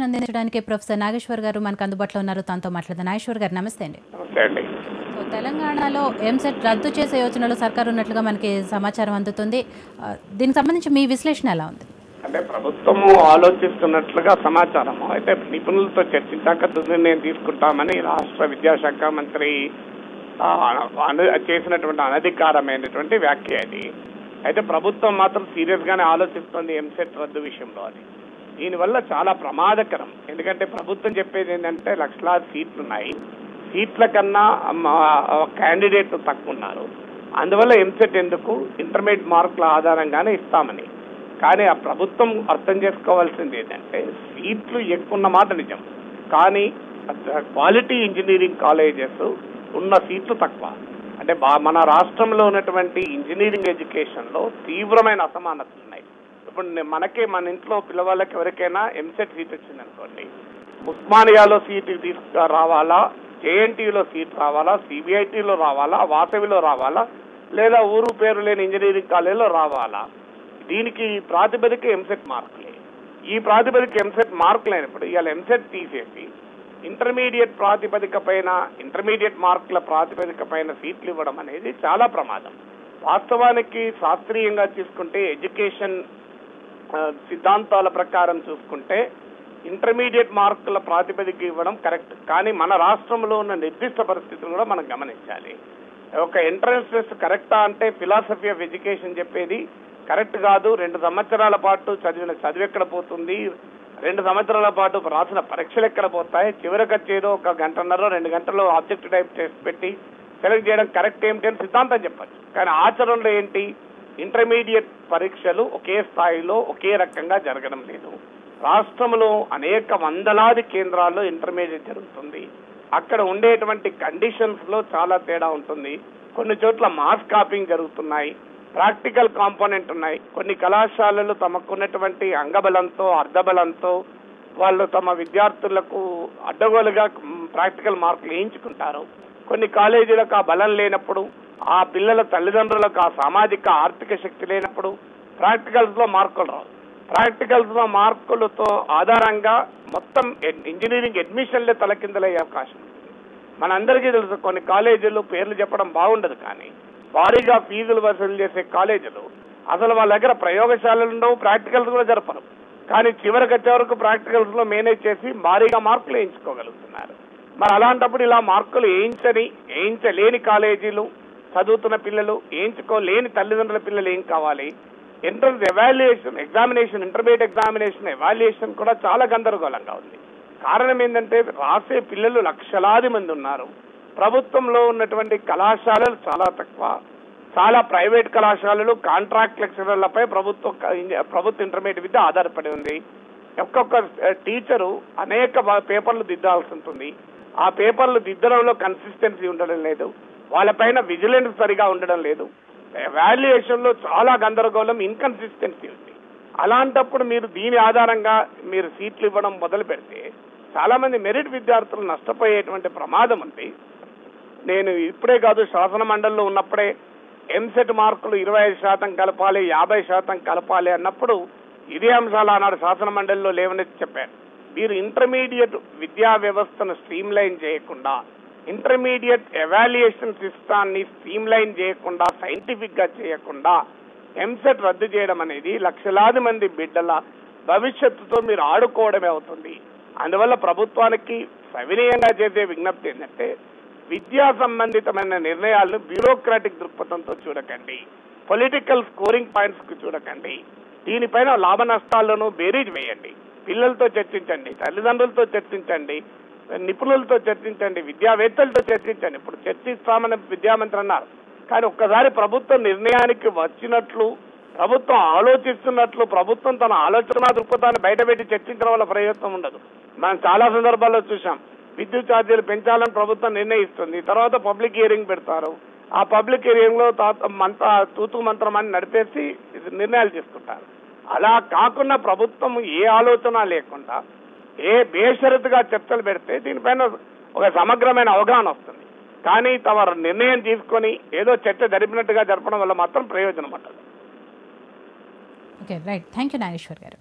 అందించడానికి ప్రొఫెసర్ నాగేశ్వర్ గారు మనకు అందుబాటులో ఉన్నారు. తనతో మాట్లాడదాం. నాగేశ్వర్ గారు నమస్తే అండి. నమస్తే అండి. తెలంగాణలో ఎంసెట్ రద్దు చేసే యోచనలో సర్కారు ఉన్నట్లుగా మనకి సమాచారం అందుతుంది. దీనికి సంబంధించి మీ విశ్లేషణ ఎలా ఉంది? అంటే ప్రభుత్వము ఆలోచిస్తున్నట్లుగా సమాచారం. అయితే నిపుణులతో చర్చించాక నిర్ణయం తీసుకుంటామని రాష్ట్ర విద్యాశాఖ మంత్రి చేసినటువంటి అనధికారమైనటువంటి వ్యాఖ్య అది. అయితే ప్రభుత్వం మాత్రం సీరియస్ గానే ఆలోచిస్తుంది ఎంసెట్ రద్దు విషయంలో. అది దీనివల్ల చాలా ప్రమాదకరం. ఎందుకంటే ప్రభుత్వం చెప్పేది ఏంటంటే లక్షలాది సీట్లు ఉన్నాయి, సీట్ల కన్నా క్యాండిడేట్లు తక్కువ ఉన్నారు, అందువల్ల ఎంసెట్ ఎందుకు, ఇంటర్మీడియట్ మార్కుల ఆధారంగానే ఇస్తామని. కానీ ఆ ప్రభుత్వం అర్థం చేసుకోవాల్సింది ఏంటంటే సీట్లు ఎక్కువ ఉన్న మాట నిజం, కానీ క్వాలిటీ ఇంజనీరింగ్ కాలేజెస్ ఉన్న సీట్లు తక్కువ. అంటే మన రాష్ట్రంలో ఉన్నటువంటి ఇంజనీరింగ్ ఎడ్యుకేషన్ లో తీవ్రమైన అసమానతలు ఉన్నాయి. ఇప్పుడు మన ఇంట్లో పిల్లవాళ్ళకి ఎవరికైనా ఎంసెట్ సీట్ వచ్చింది అనుకోండి, ఉస్మానియాలో సీటు రావాలా, జేఎన్టీలో సీట్ రావాలా, సిబిఐటీలో రావాలా, వాసవిలో రావాలా, లేదా ఊరు పేరు లేని ఇంజనీరింగ్ కాలేజీలో రావాలా. దీనికి ప్రాతిపదిక ఎంసెట్ మార్కులే. ఈ ప్రాతిపదిక ఎంసెట్ మార్కులు అయినప్పుడు ఇవాళ ఎంసెట్ తీసేసి ఇంటర్మీడియట్ మార్కుల ప్రాతిపదిక పైన సీట్లు ఇవ్వడం అనేది చాలా ప్రమాదం. వాస్తవానికి శాస్త్రీయంగా తీసుకుంటే, ఎడ్యుకేషన్ సిద్ధాంతాల ప్రకారం చూసుకుంటే ఇంటర్మీడియట్ మార్కుల ప్రాతిపదిక ఇవ్వడం కరెక్ట్. కానీ మన రాష్ట్రంలో ఉన్న నిర్దిష్ట పరిస్థితులు కూడా మనం గమనించాలి. ఒక ఎంట్రన్స్ టెస్ట్ కరెక్టా అంటే ఫిలాసఫీ ఆఫ్ ఎడ్యుకేషన్ చెప్పేది కరెక్ట్ కాదు. 2 సంవత్సరాల పాటు చదువు ఎక్కడ పోతుంది, 2 సంవత్సరాల పాటు రాసిన పరీక్షలు ఎక్కడ పోతాయి, చివరికి వచ్చేదో 1 గంటన్నర 2 గంటల్లో ఆబ్జెక్టివ్ టైప్ టెస్ట్ పెట్టి సెలెక్ట్ చేయడం కరెక్ట్ ఏమిటి అని సిద్ధాంతం చెప్పచ్చు. కానీ ఆచరణలో ఏంటి, ఇంటర్మీడియట్ పరీక్షలు ఒకే స్థాయిలో ఒకే రకంగా జరగడం లేదు. రాష్ట్రంలో అనేక వందలాది కేంద్రాల్లో ఇంటర్మీడియట్ జరుగుతుంది. అక్కడ ఉండేటువంటి కండిషన్స్ లో చాలా తేడా ఉంటుంది. కొన్ని చోట్ల మాస్ కాపింగ్ జరుగుతున్నాయి, ప్రాక్టికల్ కాంపోనెంట్ ఉన్నాయి. కొన్ని కళాశాలలు తమకున్నటువంటి అంగబలంతో అర్ధబలంతో వాళ్ళు తమ విద్యార్థులకు అడ్డగోలుగా ప్రాక్టికల్ మార్కులు వేయించుకుంటారు. కొన్ని కాలేజీలకు ఆ బలం లేనప్పుడు, ఆ పిల్లల తల్లిదండ్రులకు ఆ సామాజిక ఆర్థిక శక్తి లేనప్పుడు ప్రాక్టికల్స్ లో మార్కులు రావు. ప్రాక్టికల్స్ లో మార్కులతో ఆధారంగా మొత్తం ఇంజనీరింగ్ అడ్మిషన్లే తలకిందలయ్యే అవకాశం ఉంది. మనందరికీ తెలుసు కొన్ని కాలేజీలు పేర్లు చెప్పడం బాగుండదు, కానీ భారీగా ఫీజులు వసూలు చేసే కాలేజీలు అసలు వాళ్ళ దగ్గర ప్రయోగశాలలు ఉండవు, ప్రాక్టికల్స్ కూడా జరపరు. కానీ చివరికి వచ్చే వరకు ప్రాక్టికల్స్ లో మేనేజ్ చేసి భారీగా మార్కులు వేయించుకోగలుగుతున్నారు. మరి అలాంటప్పుడు ఇలా మార్కులు వేయించలేని కాలేజీలు, చదువుతున్న పిల్లలు, వేయించుకోలేని తల్లిదండ్రుల పిల్లలు ఏం కావాలి? ఎంట్రన్స్ ఇంటర్మీడియట్ ఎగ్జామినేషన్ ఎవాల్యుయేషన్ కూడా చాలా గందరగోళంగా ఉంది. కారణం ఏంటంటే రాసే పిల్లలు లక్షలాది మంది ఉన్నారు. ప్రభుత్వంలో ఉన్నటువంటి కళాశాలలు చాలా తక్కువ. చాలా ప్రైవేట్ కళాశాలలు కాంట్రాక్ట్ లెక్చరర్లపై ప్రభుత్వ ఇంటర్మీడియట్ విద్య ఆధారపడి ఉంది. ఒక్కొక్క టీచరు అనేక పేపర్లు దిద్దాల్సి ఉంటుంది. ఆ పేపర్లు దిద్దడంలో కన్సిస్టెన్సీ ఉండడం లేదు, వాళ్ళపైన విజిలెన్స్ సరిగా ఉండడం లేదు, ఎవాల్యుయేషన్ లో చాలా గందరగోళం, ఇన్కన్సిస్టెన్సీ ఉంది. అలాంటప్పుడు మీరు దీని ఆధారంగా మీరు సీట్లు ఇవ్వడం మొదలు పెడితే చాలా మంది మెరిట్ విద్యార్థులు నష్టపోయేటువంటి ప్రమాదం ఉంది. నేను ఇప్పుడే కాదు, శాసన మండలిలో ఉన్నప్పుడే ఎంసెట్ మార్కులు 25% కలపాలి, 50% కలపాలి అన్నప్పుడు ఇదే అంశాలు ఆనాడు శాసన మండలిలో లేవనెత్తి చెప్పారు. మీరు ఇంటర్మీడియట్ విద్యా వ్యవస్థను స్ట్రీమ్ లైన్ చేయకుండా, ఇంటర్మీడియట్ ఎవాల్యుయేషన్ సిస్టాన్ని స్ట్రీమ్ లైన్ చేయకుండా, సైంటిఫిక్ గా చేయకుండా ఎంసెట్ రద్దు చేయడం అనేది లక్షలాది మంది బిడ్డల భవిష్యత్తుతో మీరు ఆడుకోవడమే అవుతుంది. అందువల్ల ప్రభుత్వానికి సవినయంగా చేసే విజ్ఞప్తి ఏంటంటే విద్యా సంబంధితమైన నిర్ణయాలను బ్యూరోక్రాటిక్ దృక్పథంతో చూడకండి, పొలిటికల్ స్కోరింగ్ పాయింట్స్ కు చూడకండి. దీనిపైన లాభ నష్టాలను బేరీజ్ వేయండి, పిల్లలతో చర్చించండి, తల్లిదండ్రులతో చర్చించండి, నిపుణులతో చర్చించండి, విద్యావేత్తలతో చర్చించండి. ఇప్పుడు చర్చిస్తామని విద్యామంత్రి అన్నారు, కానీ ఒక్కసారి ప్రభుత్వం నిర్ణయానికి వచ్చినట్లు, ప్రభుత్వం ఆలోచిస్తున్నట్లు, ప్రభుత్వం తన ఆలోచన దృక్పథాన్ని బయటపెట్టి చర్చించడం వల్ల ప్రయోజనం ఉండదు. మనం చాలా సందర్భాల్లో చూసాం, విద్యుత్ ఛార్జీలు పెంచాలని ప్రభుత్వం నిర్ణయిస్తుంది, తర్వాత పబ్లిక్ హియరింగ్ పెడతారు. ఆ పబ్లిక్ హియరింగ్ లో తూతు మంత్రం అని నడిపేసి నిర్ణయాలు తీసుకుంటారు. అలా కాకుండా ప్రభుత్వం ఏ ఆలోచన లేకుండా బేషరతుగా చర్చలు పెడితే దీనిపైన ఒక సమగ్రమైన అవగాహన వస్తుంది. కానీ తమ నిర్ణయం తీసుకొని ఏదో చర్చ జరిపినట్టుగా జరపడం వల్ల మాత్రం ప్రయోజనం ఉండదు. Okay, right. Thank you Nageshwar గారు.